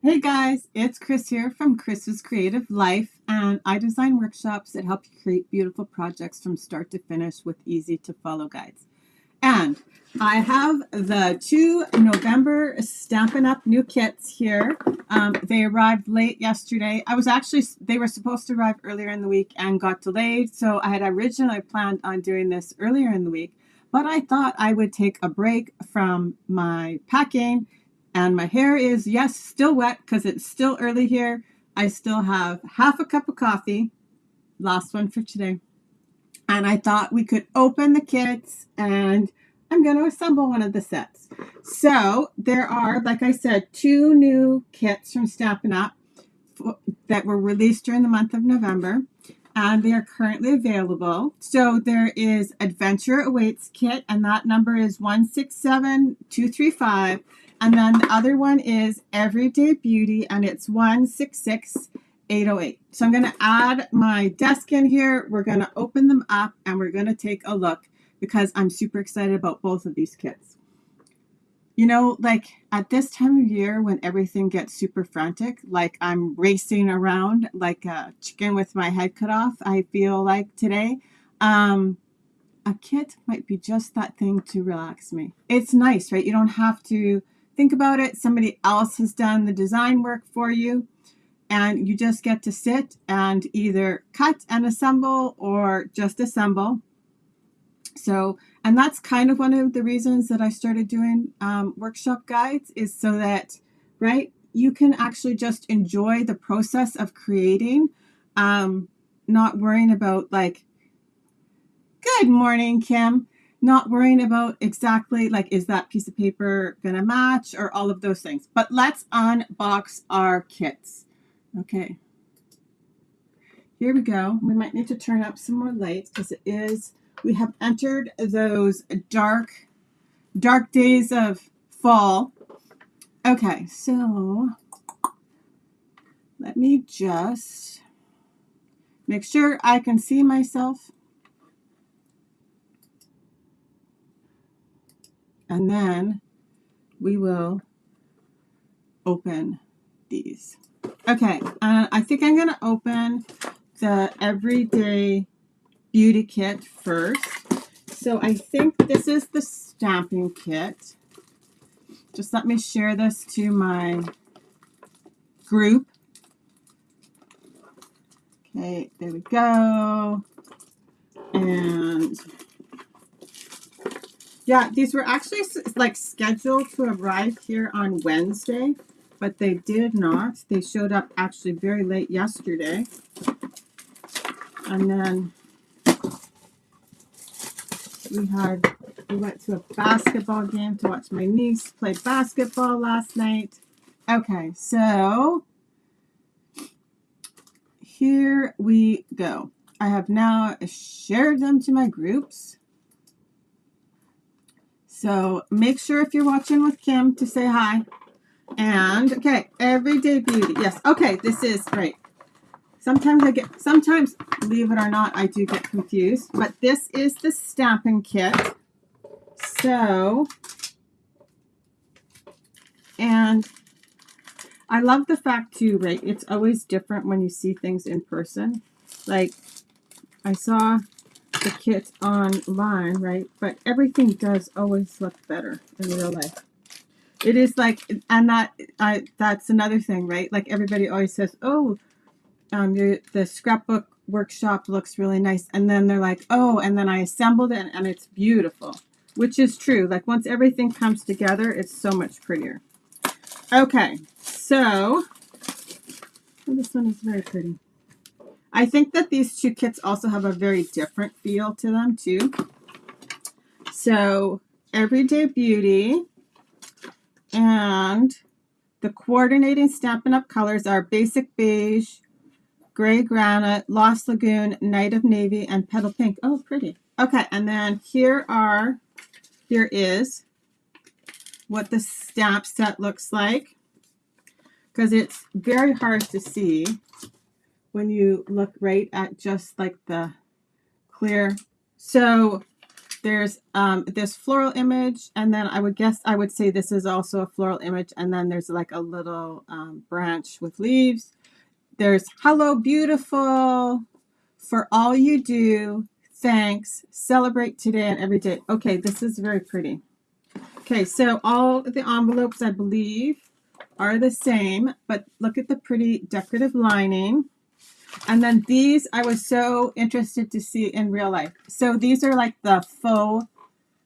Hey guys, it's Chris here from Chris's Creative Life, and I design workshops that help you create beautiful projects from start to finish with easy to follow guides. And I have the two November Stampin' Up! New kits here. They arrived late yesterday. They were supposed to arrive earlier in the week and got delayed. So I had originally planned on doing this earlier in the week, but I thought I would take a break from my packing. And my hair is, yes, still wet because it's still early here. I still have half a cup of coffee, last one for today. And I thought we could open the kits and I'm going to assemble one of the sets. So there are, like I said, two new kits from Stampin' Up! That were released during the month of November, and they are currently available. So there is Adventure Awaits kit, and that number is 167235. And then the other one is Everyday Beauty, and it's 166808. So I'm going to add my desk in here. We're going to open them up and we're going to take a look because I'm super excited about both of these kits. You know, like at this time of year when everything gets super frantic, like I'm racing around like a chicken with my head cut off, I feel like today, a kit might be just that thing to relax me. It's nice, right? You don't have to think about it. Somebody else has done the design work for you, and you just get to sit and either cut and assemble or just assemble. So, and that's kind of one of the reasons that I started doing workshop guides, is so that, right, you can actually just enjoy the process of creating, not worrying about like, good morning, Kim, not worrying about exactly like, is that piece of paper going to match or all of those things. But let's unbox our kits. Okay. Here we go. We might need to turn up some more lights because we have entered those dark days of fall. Okay, so let me just make sure I can see myself. And then we will open these. Okay, I think I'm going to open the Everyday Beauty kit first. So I think this is the stamping kit. Just let me share this to my group. Okay, there we go. And yeah, these were actually like scheduled to arrive here on Wednesday, but they did not. They showed up actually very late yesterday. And then we went to a basketball game to watch my niece play basketball last night. Okay, so here we go. I have now shared them to my groups. So make sure if you're watching with Kim to say hi. And okay, Everyday Beauty. Yes, okay, this is right. Sometimes, believe it or not, I do get confused. But this is the stamping kit. So, and I love the fact too, right? It's always different when you see things in person. Like, I saw the kit online, right? But everything does always look better in real life. It is like, and that's another thing, right? Like everybody always says, oh, the scrapbook workshop looks really nice. And then they're like, oh, and then I assembled it and it's beautiful, which is true. Like once everything comes together, it's so much prettier. Okay, so this one is very pretty. I think that these two kits also have a very different feel to them too. So Everyday Beauty, and the coordinating Stampin' Up! Colors are Basic Beige, Gray Granite, Lost Lagoon, Night of Navy, and Petal Pink. Oh, pretty. Okay, and then here is what the stamp set looks like, because it's very hard to see when you look right at just like the clear. So There's this floral image, and then I would say this is also a floral image, and then there's like a little branch with leaves. There's hello beautiful, for all you do, thanks, celebrate today and every day. Okay, this is very pretty. Okay, so all the envelopes, I believe, are the same, but look at the pretty decorative lining. And then these I was so interested to see in real life. So these are like the faux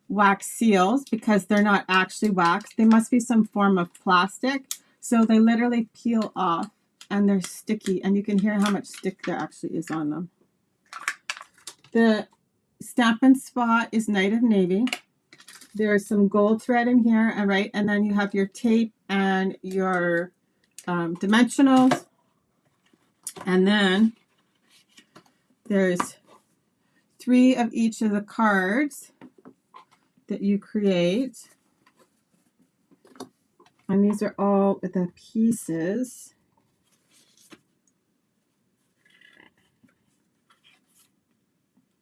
wax seals because they're not actually wax. They must be some form of plastic. So they literally peel off and they're sticky, and you can hear how much stick there actually is on them. The Stampin' Spot is Night of Navy. There's some gold thread in here, and right, and then you have your tape and your dimensionals, and then there's 3 of each of the cards that you create, and these are all the pieces.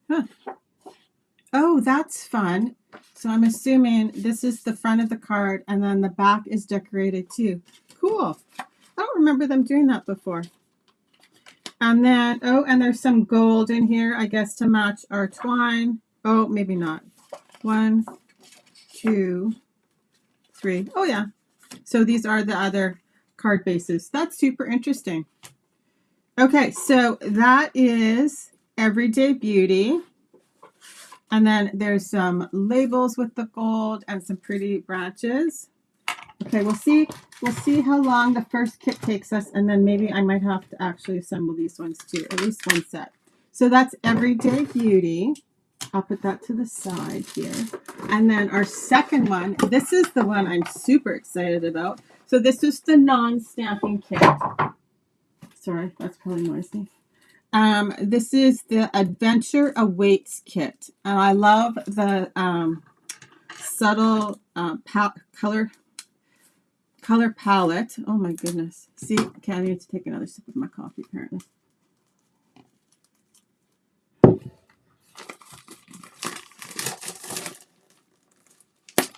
Huh. Oh, that's fun. So I'm assuming this is the front of the card, and then the back is decorated too. Cool. I don't remember them doing that before. And then, oh, and there's some gold in here, I guess, to match our twine. Oh, maybe not. 1, 2, 3. Oh, yeah. So these are the other card bases. That's super interesting. Okay, so that is Everyday Beauty. And then there's some labels with the gold and some pretty branches. Okay, we'll see how long the first kit takes us, and then maybe I might have to actually assemble these ones too, at least one set. So that's Everyday Beauty. I'll put that to the side here. And then our second one, this is the one I'm super excited about. So this is the non-stamping kit. Sorry, that's probably noisy. This is the Adventure Awaits kit. And I love the subtle color palette. Oh my goodness. See, okay, I need to take another sip of my coffee apparently.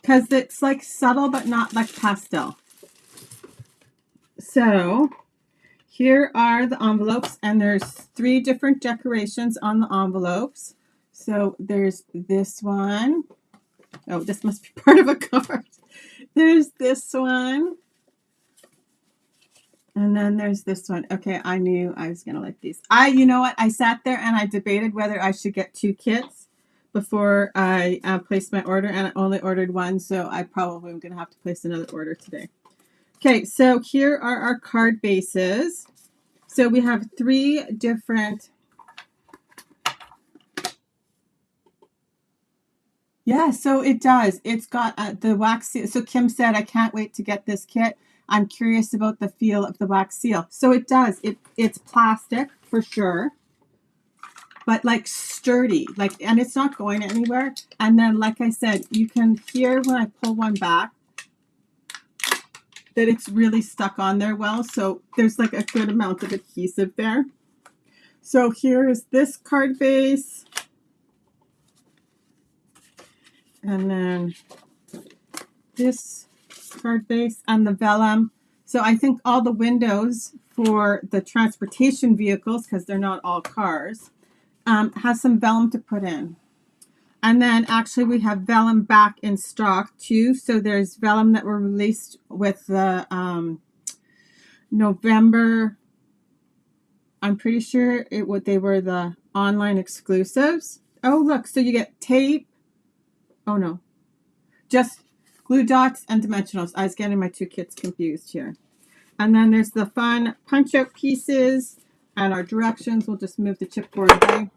Because it's like subtle but not like pastel. So here are the envelopes, and there's 3 different decorations on the envelopes. So there's this one. Oh, this must be part of a card. There's this one. And then there's this one. Okay, I knew I was going to like these. You know what? I sat there and I debated whether I should get 2 kits before I placed my order, and I only ordered 1, so I probably am going to have to place another order today. Okay, so here are our card bases. So we have 3 different. Yeah, so it does. It's got the wax seal. So Kim said, I can't wait to get this kit. I'm curious about the feel of the wax seal. So it does. It's plastic for sure, but like sturdy, and it's not going anywhere. And then, like I said, you can hear when I pull one back that it's really stuck on there well. So there's like a good amount of adhesive there. So here is this card base. And then this card base and the vellum. So I think all the windows for the transportation vehicles, because they're not all cars, has some vellum to put in. And then actually we have vellum back in stock too. So there's vellum that were released with the November. I'm pretty sure they were the online exclusives. Oh, look, so you get tape. Oh no, just glue dots and dimensionals. I was getting my 2 kits confused here. And then there's the fun punch out pieces and our directions. We'll just move the chipboard away.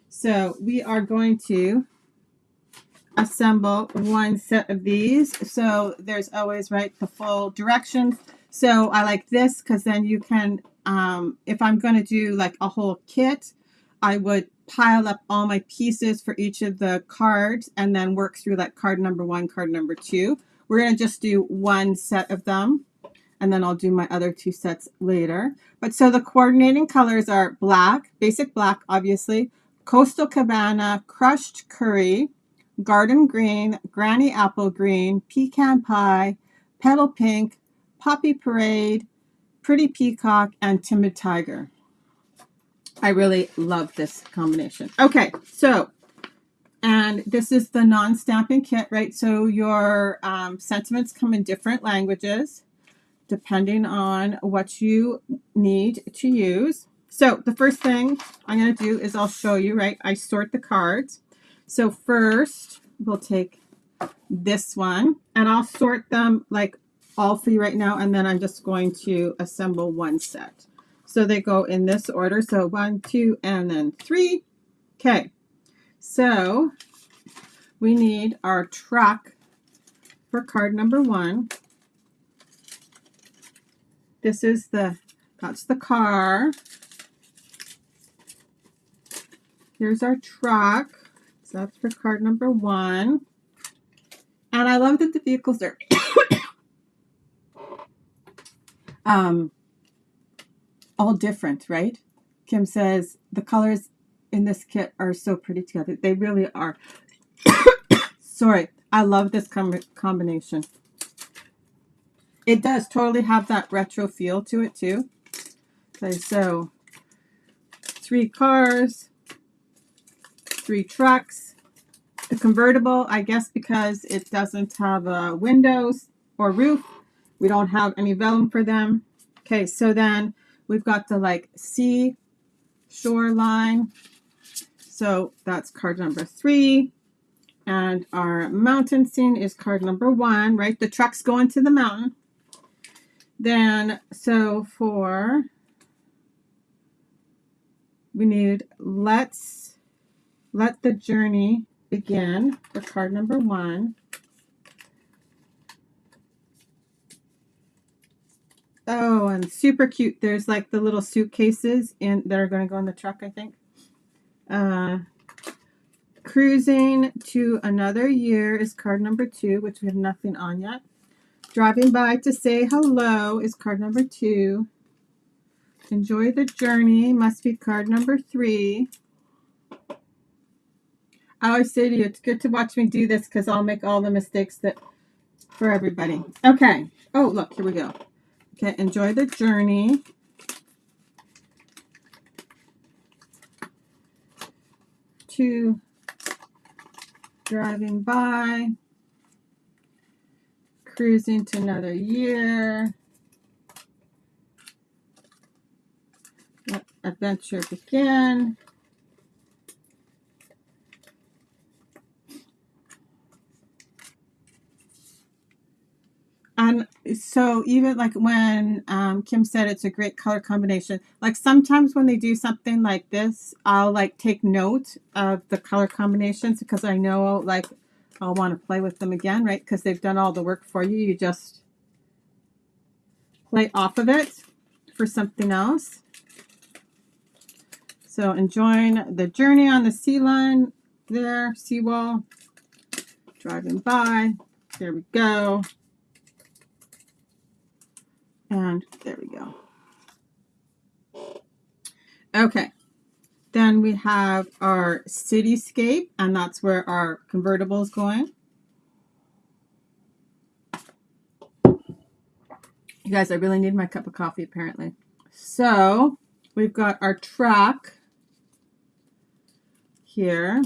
So we are going to assemble 1 set of these. So there's always, right, the full directions. So I like this because then you can, if I'm going to do like a whole kit, I would pile up all my pieces for each of the cards and then work through like card number 1, card number 2. We're going to just do 1 set of them, and then I'll do my other 2 sets later. But so the coordinating colors are black, basic black, obviously, Coastal Cabana, Crushed Curry, garden green, granny apple green, pecan pie, petal pink, poppy parade, pretty peacock, and timid tiger. I really love this combination. Okay, so, and this is the non-stamping kit, right? So your sentiments come in different languages depending on what you need to use. So the first thing I'm going to do is I'll show you, right? I sort the cards. So first we'll take this one and I'll sort them like all for you right now. And then I'm just going to assemble one set. So they go in this order. So 1, 2, and then 3. Okay. So we need our truck for card number 1. This is that's the car. Here's our truck. So that's for card number 1. And I love that the vehicles are all different, right? Kim says the colors in this kit are so pretty together. They really are. Sorry, I love this combination. It does totally have that retro feel to it too. Okay, so 3 cars, 3 trucks. The convertible, I guess because it doesn't have windows or roof, we don't have any vellum for them. Okay, so then we've got the like sea shoreline. So that's card number 3. And our mountain scene is card number 1, right? The truck's going to the mountain. Then, so for, we need let the journey begin for card number 1. Oh, and super cute. There's like the little suitcases that are going to go in the truck, I think. Cruising to another year is card number 2, which we have nothing on yet. Driving by to say hello is card number 2. Enjoy the journey must be card number 3. I always say to you, it's good to watch me do this because I'll make all the mistakes for everybody. Okay. Oh, look, here we go. Okay, enjoy the journey. To driving by. Cruising to another year. Let adventure begin. And so even like when Kim said it's a great color combination, like sometimes when they do something like this, I'll like take note of the color combinations because I know like I'll want to play with them again, right? Because they've done all the work for you. You just play off of it for something else. So enjoying the journey on the sea line there, seawall, driving by. There we go. And there we go. Okay. Then we have our cityscape, and that's where our convertible is going. You guys, I really need my cup of coffee, apparently. So we've got our truck here.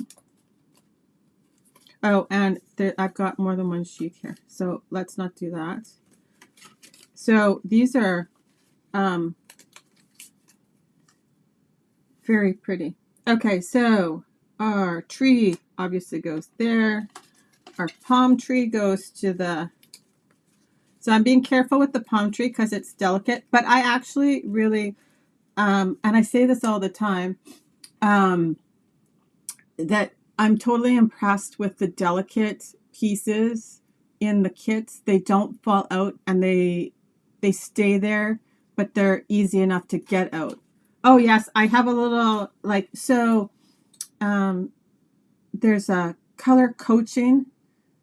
Oh, and I've got more than one sheet here, so let's not do that. So these are very pretty. Okay, so our tree obviously goes there. Our palm tree goes to the... So I'm being careful with the palm tree because it's delicate, but I actually really, and I say this all the time, that I'm totally impressed with the delicate pieces in the kits. They don't fall out and they stay there, but they're easy enough to get out. Oh yes, I have a little like, so there's a color coaching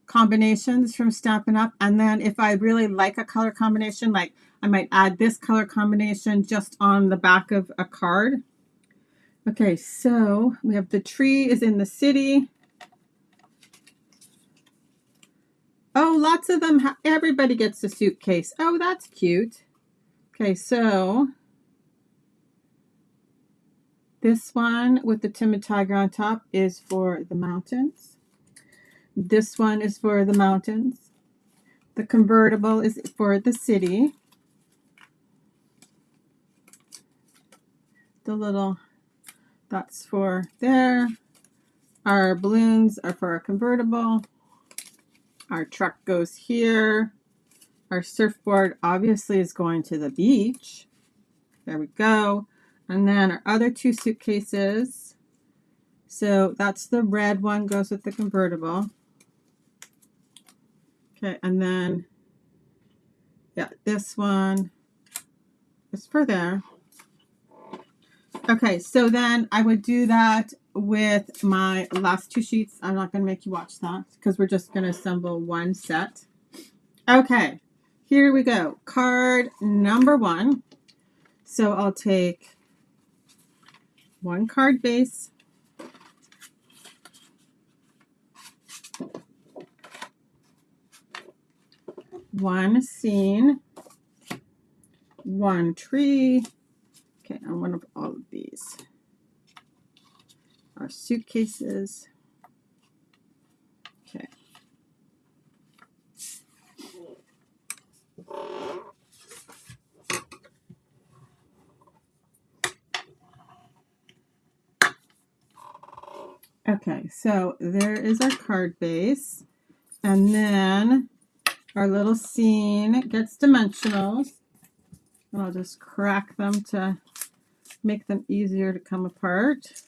combinations from Stampin' Up. And then if I really like a color combination, like I might add this color combination just on the back of a card. Okay, so we have the tree is in the city. Oh, lots of them. Everybody gets a suitcase. Oh, that's cute. Okay, so this one with the timid tiger on top is for the mountains. This one is for the mountains. The convertible is for the city. The little dots for there. Our balloons are for our convertible. Our truck goes here. Our surfboard obviously is going to the beach. There we go. And then our other two suitcases. So that's the red one, goes with the convertible. Okay, and then, yeah, this one is for there. Okay, so then I would do that with my last two sheets. I'm not going to make you watch that because we're just going to assemble one set. Okay, here we go. Card number 1. So I'll take one card base. One scene. One tree. Okay, and one of all of these. Our suitcases. Okay. Okay, so there is our card base. And then our little scene gets dimensionals. And I'll just crack them to make them easier to come apart.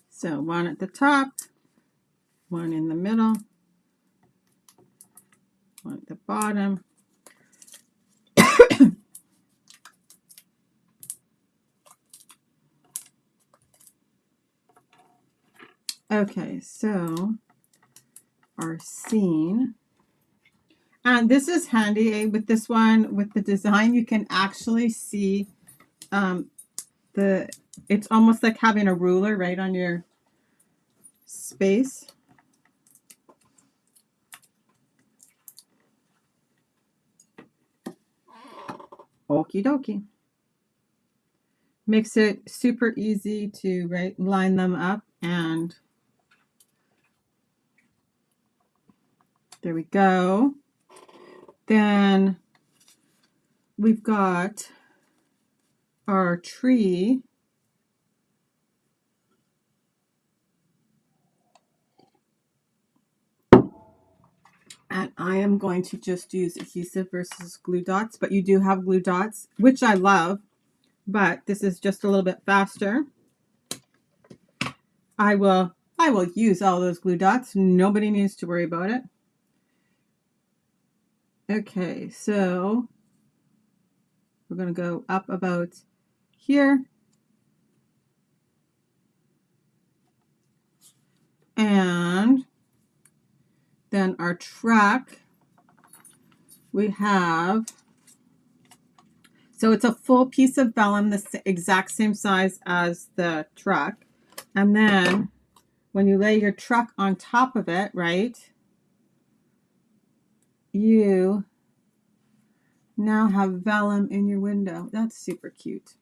So one at the top, one in the middle, one at the bottom. Okay, so our scene. And this is handy with this one, with the design, you can actually see it's almost like having a ruler right on your space. Okie dokie. Makes it super easy to line them up, and there we go. Then we've got our tree. And I am going to just use adhesive versus glue dots, but you do have glue dots, which I love, but this is just a little bit faster. I will use all those glue dots. Nobody needs to worry about it. Okay, so we're going to go up about here. And then our truck, we have, so it's a full piece of vellum, the exact same size as the truck. And then when you lay your truck on top of it, right, you now have vellum in your window. That's super cute.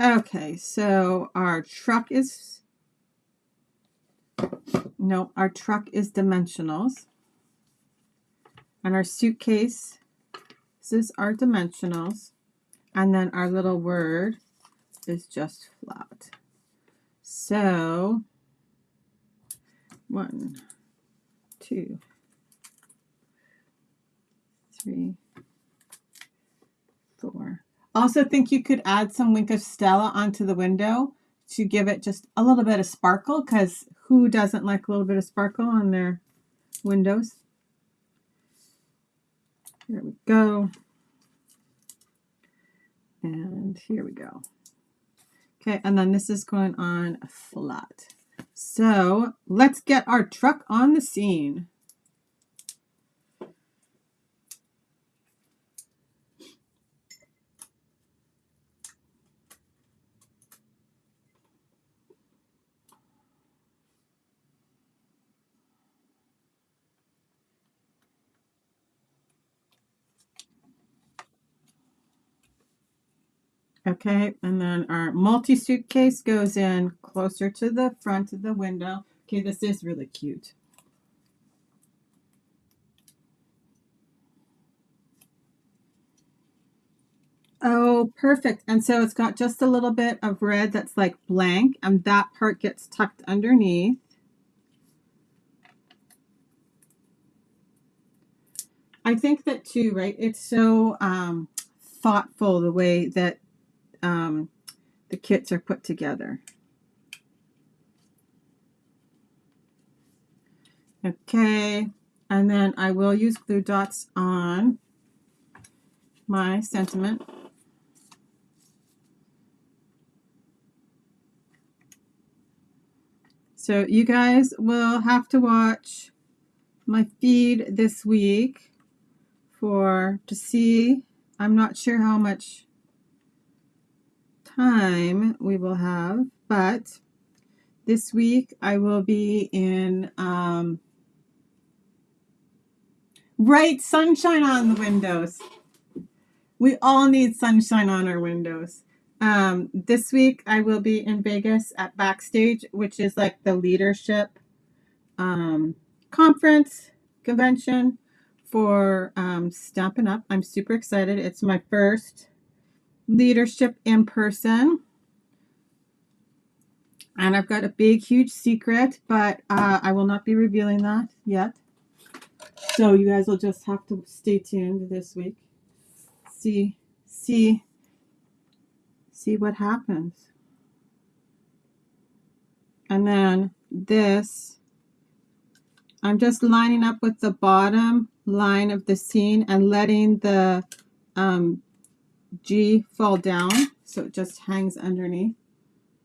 Okay, so our truck is dimensionals. And our suitcase, this is our dimensionals. And then our little word is just flat. So 1, 2, 3, 4. Also think you could add some Wink of Stella onto the window to give it just a little bit of sparkle, because who doesn't like a little bit of sparkle on their windows? Here we go. And here we go. Okay, and then this is going on flat. So let's get our truck on the scene. Okay, and then our multi-suitcase goes in closer to the front of the window. Okay, this is really cute. Oh, perfect. And so it's got just a little bit of red that's like blank, and that part gets tucked underneath. I think that too, right? It's so thoughtful the way that the kits are put together. Okay, and then I will use glue dots on my sentiment. So you guys will have to watch my feed this week to see. I'm not sure how much time we will have, but this week I will be in bright sunshine on the windows. We all need sunshine on our windows. This week I will be in Vegas at BackStage, which is like the leadership conference convention for Stampin' Up. I'm super excited. It's my first leadership in person. And I've got a big, huge secret, but I will not be revealing that yet. So you guys will just have to stay tuned this week. See what happens. And then this, I'm just lining up with the bottom line of the scene and letting the G fall down so it just hangs underneath.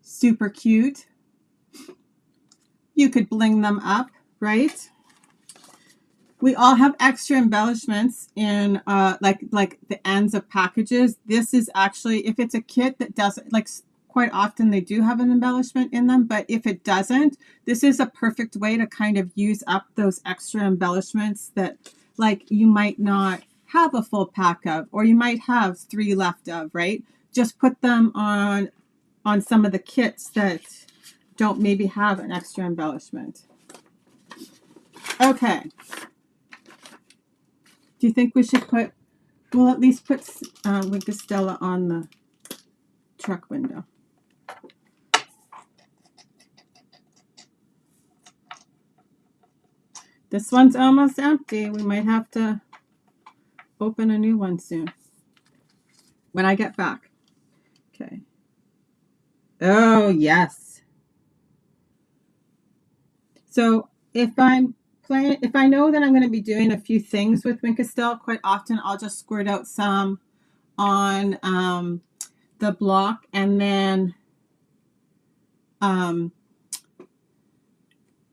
Super cute. You could bling them up, right? We all have extra embellishments in like the ends of packages. This is actually, if it's a kit that doesn't, like quite often they do have an embellishment in them, but if it doesn't, this is a perfect way to kind of use up those extra embellishments that like you might not have a full pack of, or you might have 3 left of, right? Just put them on some of the kits that don't maybe have an extra embellishment. Okay. Do you think we should we'll at least put Winkestella on the truck window. This one's almost empty. We might have to open a new one soon when I get back. Okay. Oh, yes. So if I know that I'm going to be doing a few things with Winkestella, quite often I'll just squirt out some on the block, and then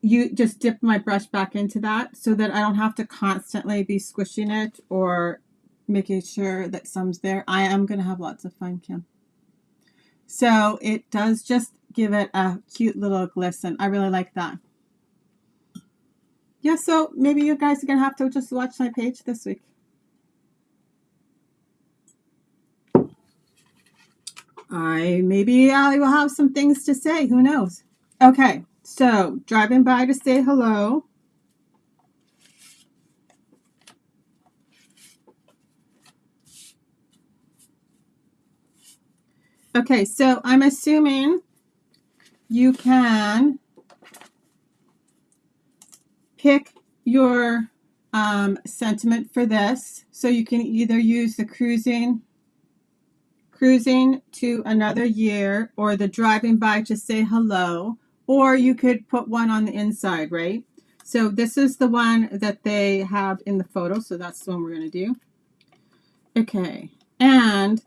you just dip my brush back into that so that I don't have to constantly be squishing it or making sure that some's there. I am going to have lots of fun, Kim. So it does just give it a cute little glisten. I really like that. Yeah, so maybe you guys are going to have to just watch my page this week. Maybe I will have some things to say. Who knows? Okay, so driving by to say hello. Okay, so I'm assuming you can pick your sentiment for this. So you can either use the cruising to another year, or the driving by to say hello, or you could put one on the inside, right? So this is the one that they have in the photo, so that's the one we're going to do. Okay, and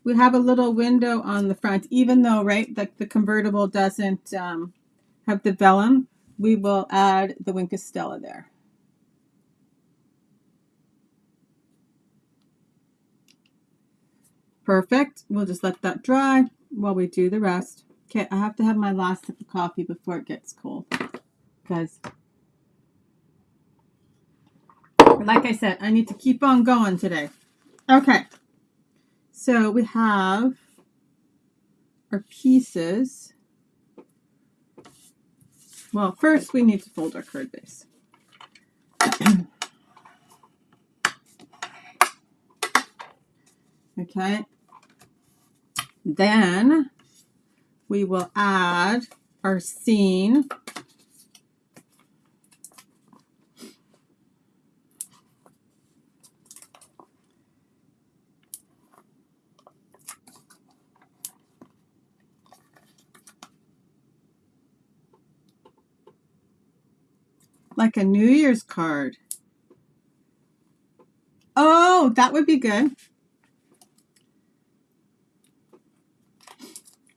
we have a little window on the front, even though, right, the convertible doesn't have the vellum, we will add the Winkestella there. Perfect. We'll just let that dry while we do the rest. Okay, I have to have my last sip of coffee before it gets cold, because like I said, I need to keep on going today. Okay, So we have our pieces. Well, first we need to fold our card base. Okay. Then we will add our scene. Like a New Year's card. Oh, that would be good.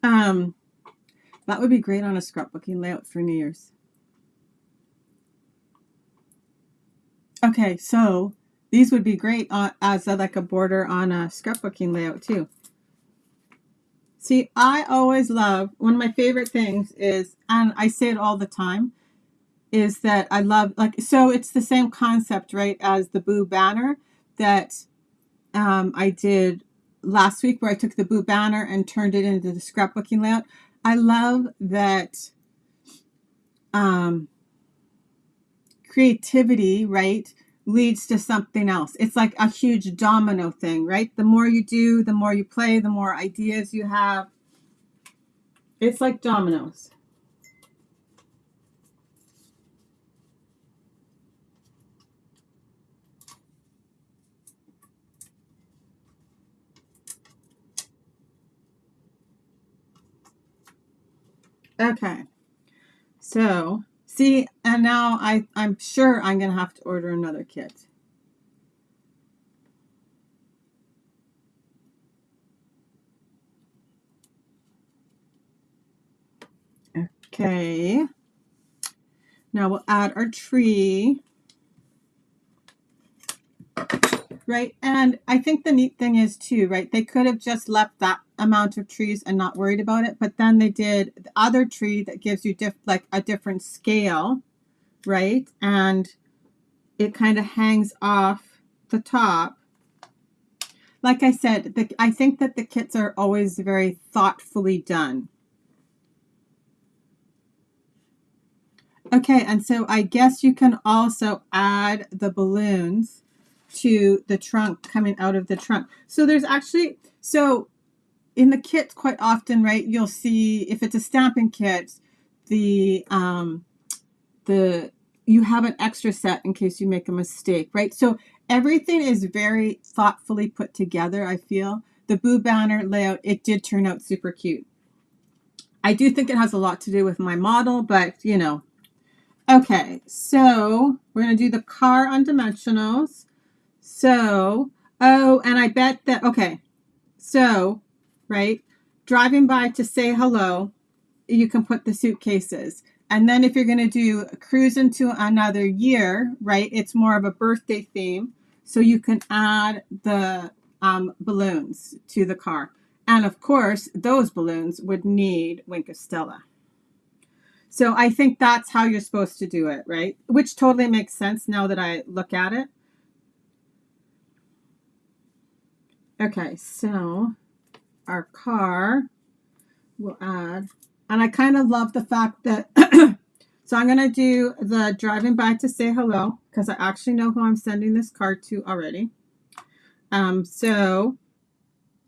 That would be great on a scrapbooking layout for New Year's. Okay, so these would be great as like a border on a scrapbooking layout too. See, I always love, one of my favorite things is, and I say it all the time, is that I love, like, so it's the same concept, right, as the Boo banner that I did last week, where I took the Boo banner and turned it into the scrapbooking layout. I love that creativity, right, leads to something else. It's like a huge domino thing, right? The more you do, the more you play, the more ideas you have. It's like dominoes. Okay, so see, and now I'm sure I'm gonna have to order another kit. Okay, now we'll add our tree, right? And I think the neat thing is too, right, they could have just left that amount of trees and not worried about it, but then they did the other tree that gives you like a different scale, right? And it kind of hangs off the top. Like I said, I think that the kits are always very thoughtfully done. Okay, and so I guess you can also add the balloons to the trunk, coming out of the trunk. So there's actually, so in the kits quite often, right, you'll see, if it's a stamping kit, you have an extra set in case you make a mistake, right? So everything is very thoughtfully put together, I feel. The Boo banner layout, it did turn out super cute. I do think it has a lot to do with my model, but you know. Okay, so we're going to do the car on dimensionals. So, oh, and I bet that, okay, so, right, driving by to say hello, you can put the suitcases. And then if you're going to do a cruise into another year, right, it's more of a birthday theme. So you can add the balloons to the car. And of course, those balloons would need Wink of Stella. So I think that's how you're supposed to do it, right? Which totally makes sense now that I look at it. Okay, so our car will add, and I kind of love the fact that, so I'm going to do the driving by to say hello, because I actually know who I'm sending this card to already. So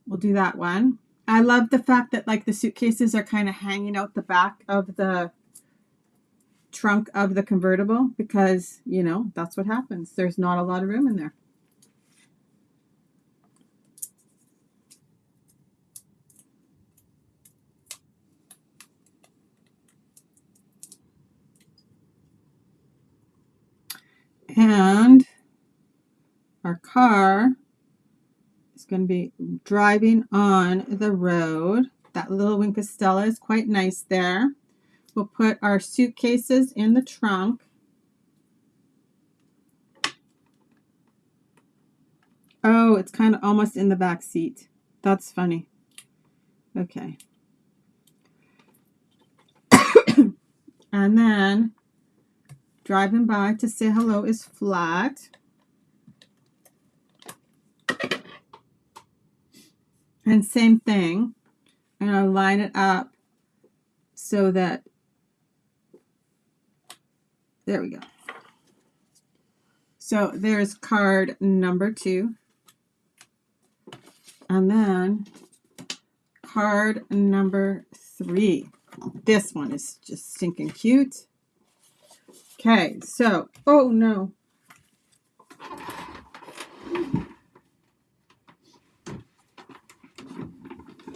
we'll do that one. I love the fact that like the suitcases are kind of hanging out the back of the trunk of the convertible, because you know that's what happens. There's not a lot of room in there. And our car is going to be driving on the road. That little Wink of Stella is quite nice there. We'll put our suitcases in the trunk. Oh, it's kind of almost in the back seat. That's funny. Okay. And then driving by to say hello is flat. And same thing, I'm going to line it up so that, there we go. So there's card number 2. And then card number 3. This one is just stinking cute. Okay, so, oh no.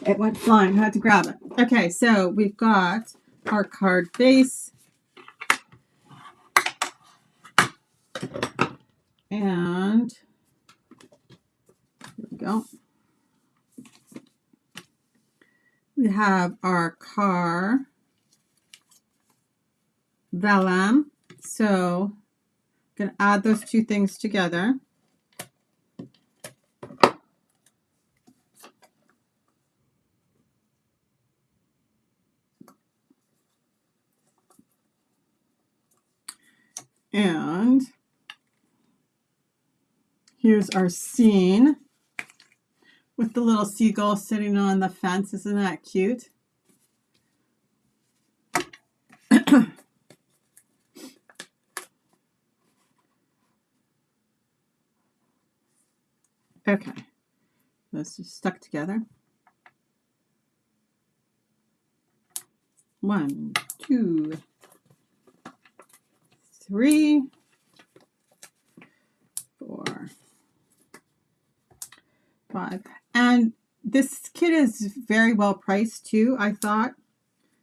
It went flying. I had to grab it. Okay, so we've got our card base. And here we go. We have our car vellum. So I'm going to add those two things together. And here's our scene with the little seagull sitting on the fence. Isn't that cute? Okay, those just stuck together. 1, 2, 3, 4, 5. And this kit is very well priced too, I thought.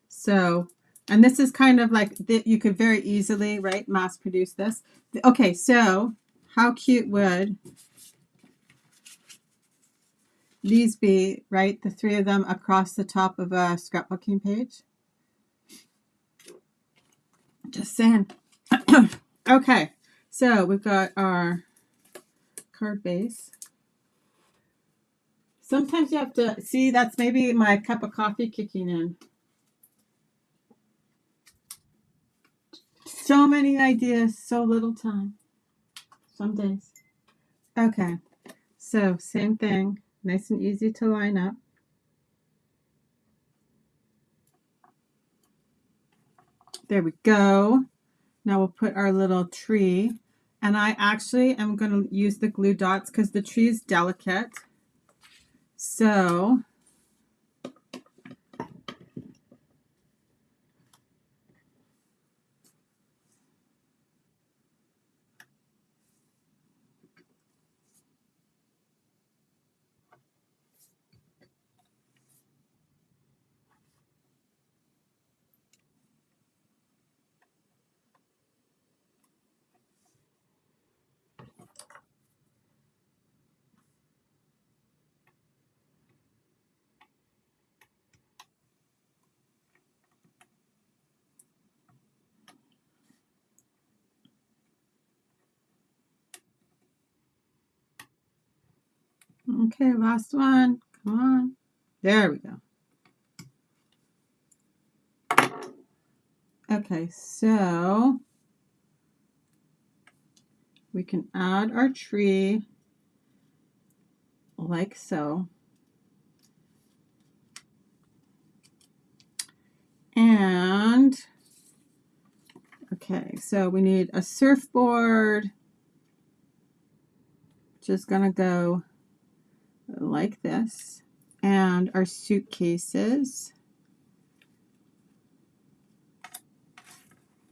So, and this is kind of like, you could very easily, right, mass produce this. Okay, so how cute would these be, right? The 3 of them across the top of a scrapbooking page. Just saying. Okay, so we've got our card base. Sometimes you have to see, that's maybe my cup of coffee kicking in. So many ideas, so little time. Some days. Okay, so same thing, nice and easy to line up. There we go. Now we'll put our little tree. And I actually am going to use the glue dots because the tree is delicate. So okay, last one. Come on. There we go. Okay, so we can add our tree like so. And okay, so we need a surfboard, which is going to go like this, and our suitcases.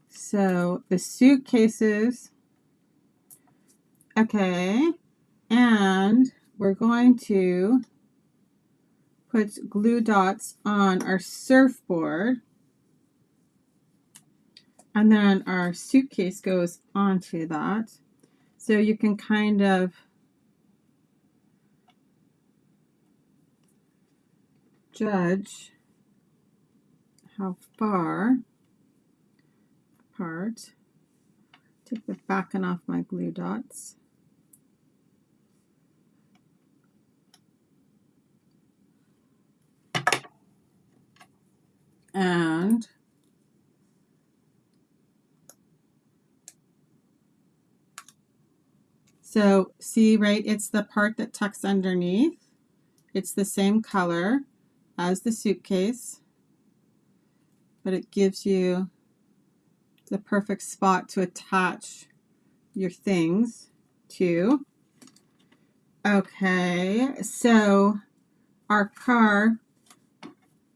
So the suitcases, okay, and we're going to put glue dots on our surfboard, and then our suitcase goes onto that. So you can kind of judge how far apart. Take the backing off my glue dots. And so see, right, it's the part that tucks underneath. It's the same color as the suitcase, but it gives you the perfect spot to attach your things to. Okay, so our car,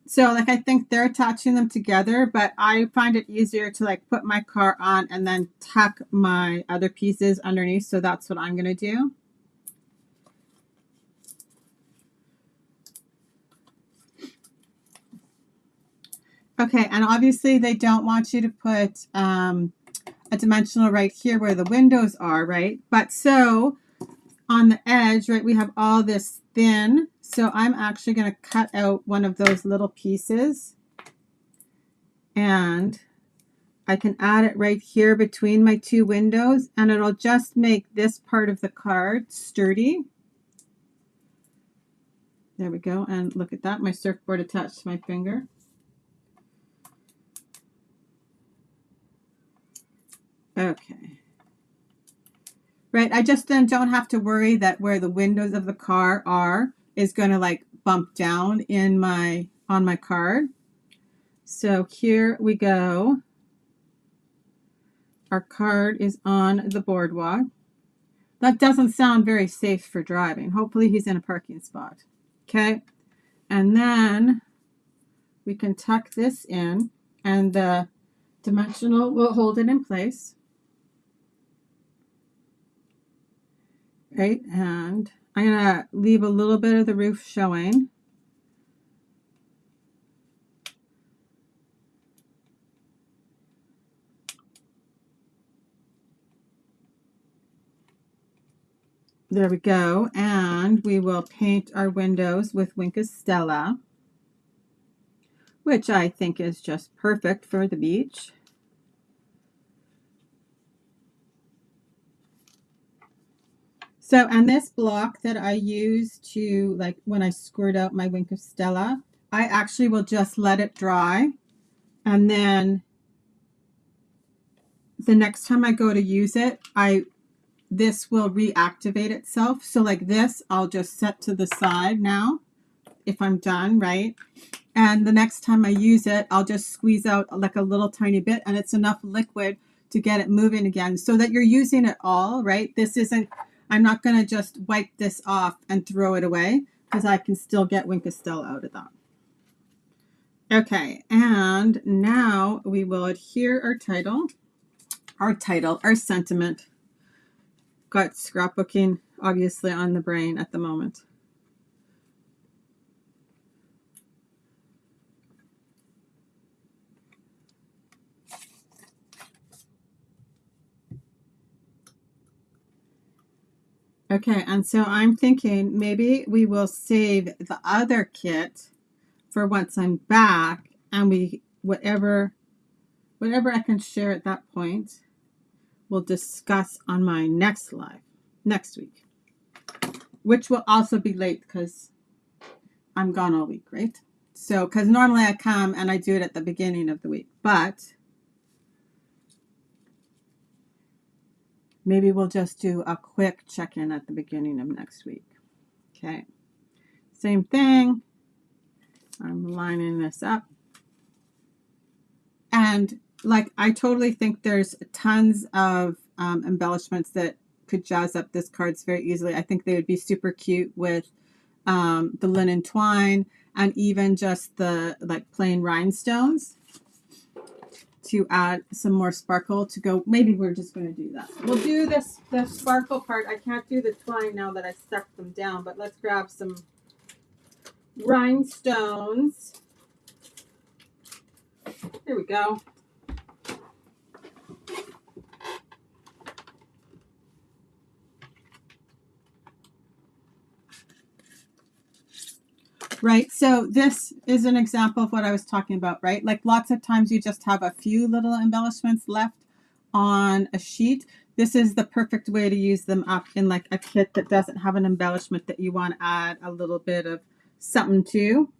so like I think they're attaching them together, but I find it easier to like put my car on and then tuck my other pieces underneath, so that's what I'm going to do. Okay, and obviously they don't want you to put a dimensional right here where the windows are, right? But so on the edge, right, we have all this thin. So I'm actually going to cut out one of those little pieces. And I can add it right here between my two windows. And it'll just make this part of the card sturdy. There we go. And look at that. My surfboard attached to my finger. Okay. Right, I just then don't have to worry that where the windows of the car are is going to like bump down in on my card. So here we go. Our card is on the boardwalk. That doesn't sound very safe for driving. Hopefully he's in a parking spot. Okay, and then we can tuck this in and the dimensional will hold it in place. Right, and I'm going to leave a little bit of the roof showing. There we go, and we will paint our windows with Wink Stella, which I think is just perfect for the beach. So, and this block that I use to, like, when I squirt out my Wink of Stella, I actually will just let it dry. And then the next time I go to use it, this will reactivate itself. So like this, I'll just set to the side now if I'm done, right? And the next time I use it, I'll just squeeze out like a little tiny bit, and it's enough liquid to get it moving again so that you're using it all, right? This isn't, I'm not going to just wipe this off and throw it away because I can still get Wink of Stella out of that. Okay, and now we will adhere our sentiment. Got scrapbooking obviously on the brain at the moment. Okay, and so I'm thinking maybe we will save the other kit for once I'm back, and we whatever I can share at that point, we'll discuss on my next live next week, which will also be late because I'm gone all week, right? So, because normally I come and I do it at the beginning of the week, but maybe we'll just do a quick check-in at the beginning of next week. Okay, same thing. I'm lining this up. And like, I totally think there's tons of embellishments that could jazz up this cards very easily. I think they would be super cute with the linen twine and even just the like plain rhinestones to add some more sparkle to go. Maybe we're just going to do that. We'll do this, the sparkle part. I can't do the twine now that I stuck them down, but let's grab some rhinestones. Here we go. Right, so this is an example of what I was talking about, right? Like lots of times you just have a few little embellishments left on a sheet. This is the perfect way to use them up in like a kit that doesn't have an embellishment that you want to add a little bit of something to.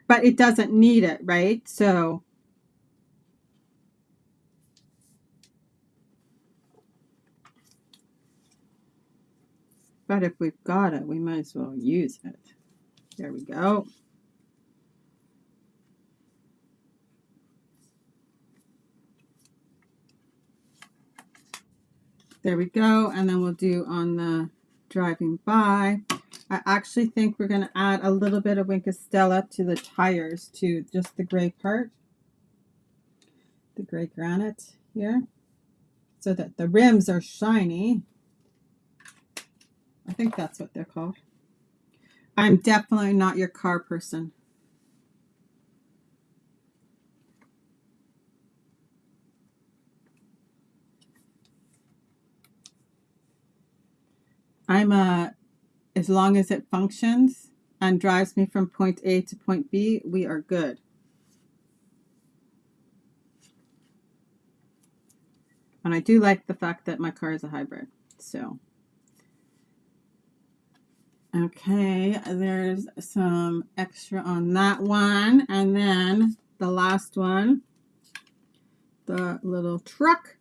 But it doesn't need it, right? So But if we've got it, we might as well use it. There we go. There we go. And then we'll do on the driving by. I actually think we're going to add a little bit of Wink of Stella to the tires, to just the gray part, the gray granite here, so that the rims are shiny. I think that's what they're called. I'm definitely not your car person. I'm as long as it functions and drives me from point A to point B, we are good. And I do like the fact that my car is a hybrid. So, okay, there's some extra on that one. And then the last one, the little truck.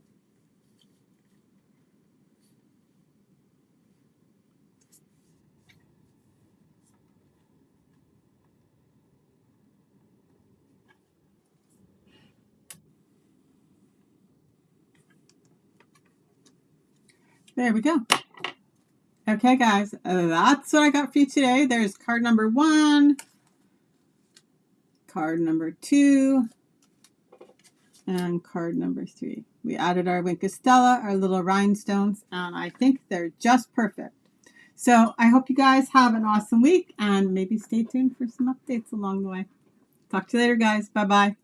There we go. Okay, guys, that's what I got for you today. There's card number 1, card number 2, and card number 3. We added our Wink of Stella, our little rhinestones, and I think they're just perfect. So I hope you guys have an awesome week, and maybe stay tuned for some updates along the way. Talk to you later, guys. Bye-bye.